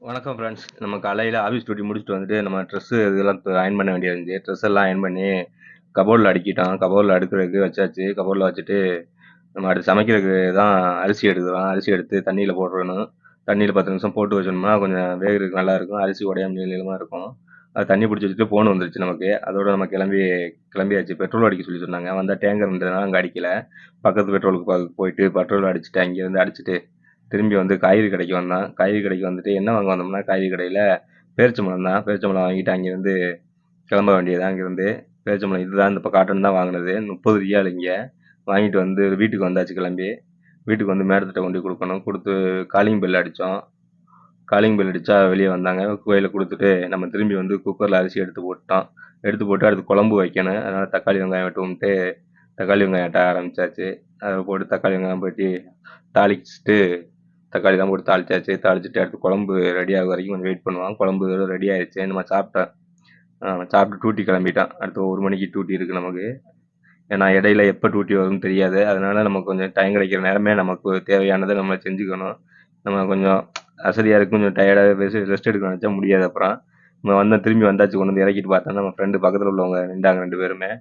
வணக்கம் ஃப்ரெண்ட்ஸ். நம்ம காலையில ஆஃபீஸ் டியூட்டி முடிச்சுட்டு வந்துட்டு, நம்ம ட்ரெஸ்ஸு இதெல்லாம் அயர்ன் பண்ண வேண்டியது இருந்துச்சு. ட்ரெஸ் எல்லாம் அயர்ன் பண்ணி கபோர்டில அடுக்கிட்டோம். கபோர்டில அடுக்குறதுக்கு வச்சாச்சு. கபோர்டில வச்சுட்டு, நம்ம அடுத்து சமைக்கிறதுக்கு தான் அரிசி எடுக்கிறோம். அரிசி எடுத்து தண்ணீல போடணும். தண்ணீல 10 நிமிஷம் போட்டு வச்சோம்னா, கொஞ்சம் வேகறதுக்கு நல்லாயிருக்கும். அரிசி உடையாம நீள நீளமா இருக்கும். அது தண்ணி பிடிச்சு வச்சுட்டு ஃபோன் வந்துருச்சு நமக்கு. அதோட நம்ம கிளம்பியாச்சு. பெட்ரோல் அடிக்க சொல்லி சொன்னாங்க. வந்தா டேங்கர் இருந்ததுனால அங்க அடிக்கல. பக்கத்து பெட்ரோலுக்கு போயிட்டு பெட்ரோல் அடிச்சுட்டு, அங்கேருந்து அடிச்சுட்டு திரும்பி வந்து காய்கறி கடைக்கு வந்தான். காய்கறி கடைக்கு வந்துட்டு என்ன வாங்க வந்தோம்னா, காய்கறி கடையில பேரிச்சம்பழம் தான். பேரிச்சம்பழம் வாங்கிட்டு அங்கேருந்து கிளம்ப வேண்டியது தான் அங்கேருந்து. பேரிச்சம்பழம் இதுதான் இந்த இப்போ காட்டன் தான் வாங்கினது. ரூ. 30 இங்க. வாங்கிட்டு வந்து வீட்டுக்கு வந்தாச்சு கிளம்பி. வீட்டுக்கு வந்து மேடத்திட்ட கொண்டு போய் கொடுக்கணும். கொடுத்து காலிங் பெல் அடித்தோம். காலிங் பெல் அடித்தா வெளியே வந்தாங்க. கையில் கொடுத்துட்டு நம்ம திரும்பி வந்து குக்கரில் அரிசி எடுத்து போட்டோம். எடுத்து போட்டு அடுத்து குழம்பு வைக்கணும். அதனால் தக்காளி வெங்காயம் வெட்டுவோம்ட்டு தக்காளி வெங்காயம் வெட்ட ஆரம்பிச்சாச்சு. அதை போட்டு தக்காளி வெங்காயம் போட்டு தாளிச்சுட்டு தக்காளிலாம் போட்டு தாளிச்சாச்சு. தாளிச்சுட்டு அடுத்து குழம்பு ரெடி ஆகுற வரைக்கும் கொஞ்சம் வெயிட் பண்ணுவோம். குழம்பு ரெடி ஆயிடுச்சு. நம்ம சாப்பிட்டோம். சாப்பிட்டு டியூட்டி கிளம்பிட்டோம். அடுத்து 1 மணிக்கு டியூட்டி இருக்குது நமக்கு. ஏன்னா இடையில எப்போ டியூட்டி வரும்னு தெரியாது. அதனால நமக்கு கொஞ்சம் டைம் கிடைக்கிற நேரமே நமக்கு தேவையானதை நம்ம செஞ்சுக்கணும். நம்ம கொஞ்சம் அசதியாக இருக்கு, கொஞ்சம் டயர்டாக ரெஸ்ட் எடுக்க நினச்சா முடியாது. அப்புறம் நம்ம திரும்பி வந்தாச்சு. கொண்டு வந்து இறக்கிட்டு பார்த்தோன்னா நம்ம ஃப்ரெண்டு பக்கத்தில் உள்ளவங்க நின்றாங்க 2 பேருமே.